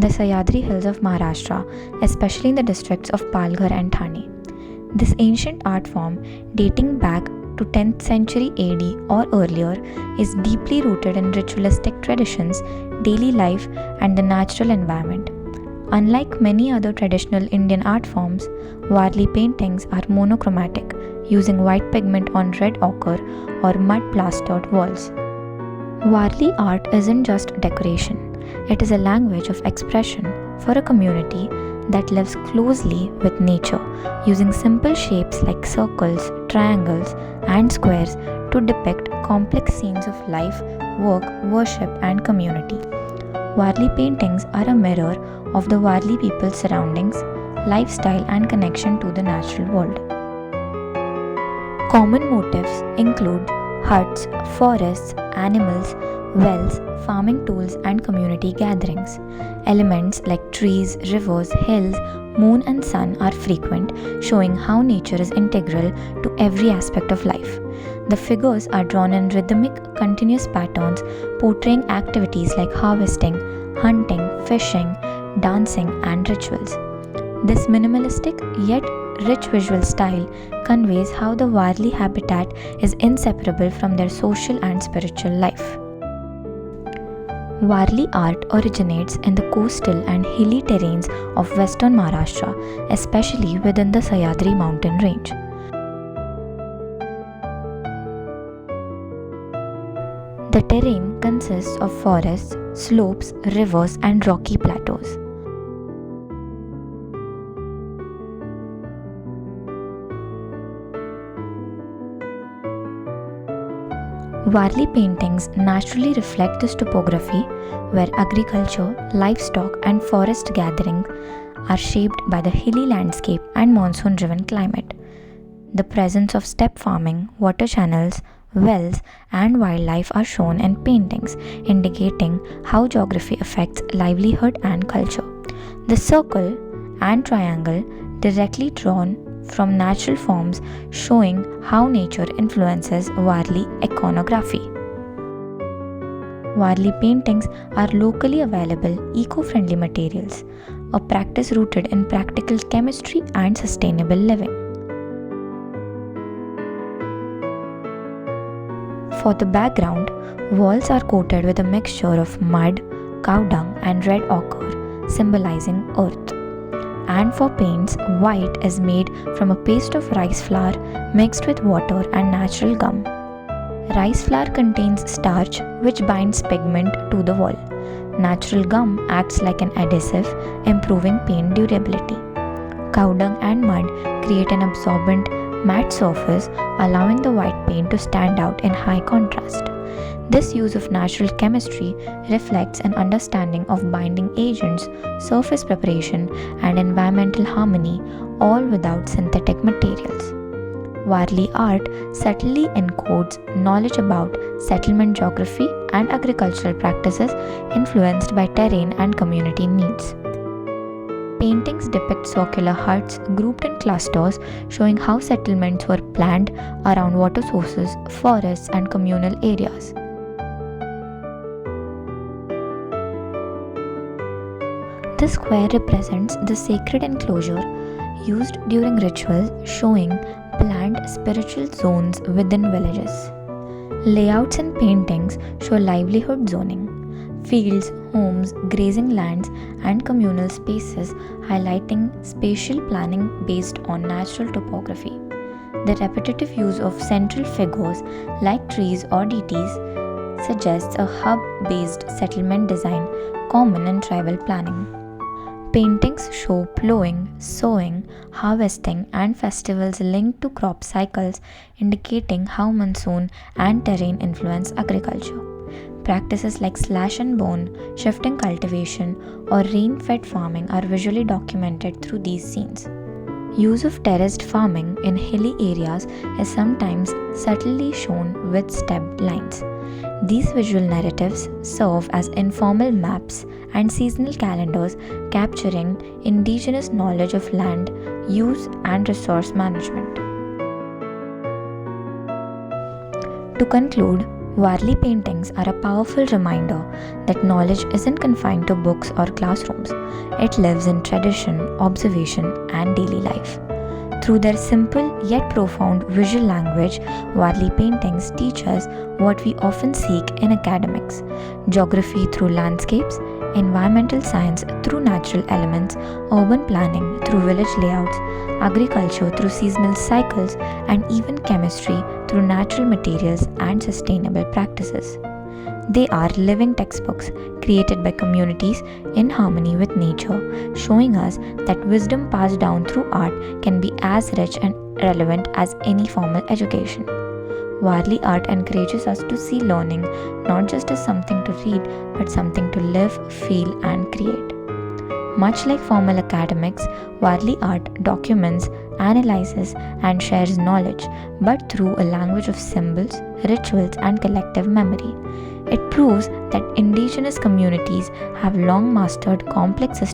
the Sahyadri hills of Maharashtra, especially in the districts of Palghar and Thane. This ancient art form, dating back to 10th century AD or earlier, is deeply rooted in ritualistic traditions, daily life, and the natural environment. Unlike many other traditional Indian art forms, Warli paintings are monochromatic, using white pigment on red ochre or mud plastered walls. Warli art isn't just decoration, it is a language of expression for a community that lives closely with nature, using simple shapes like circles, triangles, and squares to depict complex scenes of life, work, worship, and community. Warli paintings are a mirror of the Warli people's surroundings, lifestyle, and connection to the natural world. Common motifs include huts, forests, animals, wells, farming tools, and community gatherings. Elements like trees, rivers, hills, moon, and sun are frequent, showing how nature is integral to every aspect of life. The figures are drawn in rhythmic, continuous patterns, portraying activities like harvesting, hunting, fishing, dancing, and rituals. This minimalistic yet rich visual style conveys how the Warli habitat is inseparable from their social and spiritual life. Warli art originates in the coastal and hilly terrains of western Maharashtra, especially within the Sahyadri mountain range. The terrain consists of forests, slopes, rivers, and rocky plateaus. Warli paintings naturally reflect this topography, where agriculture, livestock, and forest gatherings are shaped by the hilly landscape and monsoon-driven climate. The presence of steppe farming, water channels, wells, and wildlife are shown in paintings, indicating how geography affects livelihood and culture. The circle and triangle directly drawn from natural forms, showing how nature influences Warli iconography. Warli paintings are locally available, eco-friendly materials, a practice rooted in practical chemistry and sustainable living. For the background, walls are coated with a mixture of mud, cow dung, and red ochre, symbolizing earth. And for paints, white is made from a paste of rice flour mixed with water and natural gum. Rice flour contains starch, which binds pigment to the wall. Natural gum acts like an adhesive, improving paint durability. Cow dung and mud create an absorbent, matte surface, allowing the white paint to stand out in high contrast. This use of natural chemistry reflects an understanding of binding agents, surface preparation, and environmental harmony, all without synthetic materials. Warli art subtly encodes knowledge about settlement geography and agricultural practices influenced by terrain and community needs. Paintings depict circular huts grouped in clusters, showing how settlements were planned around water sources, forests, and communal areas. The square represents the sacred enclosure used during rituals, showing planned spiritual zones within villages. Layouts and paintings show livelihood zoning, fields, homes, grazing lands, and communal spaces, highlighting spatial planning based on natural topography. The repetitive use of central figures like trees or deities suggests a hub-based settlement design common in tribal planning. Paintings show plowing, sowing, harvesting, and festivals linked to crop cycles, indicating how monsoon and terrain influence agriculture. Practices like slash and burn, shifting cultivation, or rain-fed farming are visually documented through these scenes. Use of terraced farming in hilly areas is sometimes subtly shown with stepped lines. These visual narratives serve as informal maps and seasonal calendars capturing indigenous knowledge of land use and resource management. To conclude, Warli paintings are a powerful reminder that knowledge isn't confined to books or classrooms. It lives in tradition, observation, and daily life. Through their simple yet profound visual language, Warli paintings teach us what we often seek in academics: geography through landscapes, environmental science through natural elements, urban planning through village layouts, agriculture through seasonal cycles, and even chemistry through natural materials and sustainable practices. They are living textbooks created by communities in harmony with nature, showing us that wisdom passed down through art can be as rich and relevant as any formal education. Warli art encourages us to see learning not just as something to read, but something to live, feel, and create. Much like formal academics, Warli art documents, analyzes, and shares knowledge, but through a language of symbols, rituals, and collective memory. It proves that indigenous communities have long mastered complex systems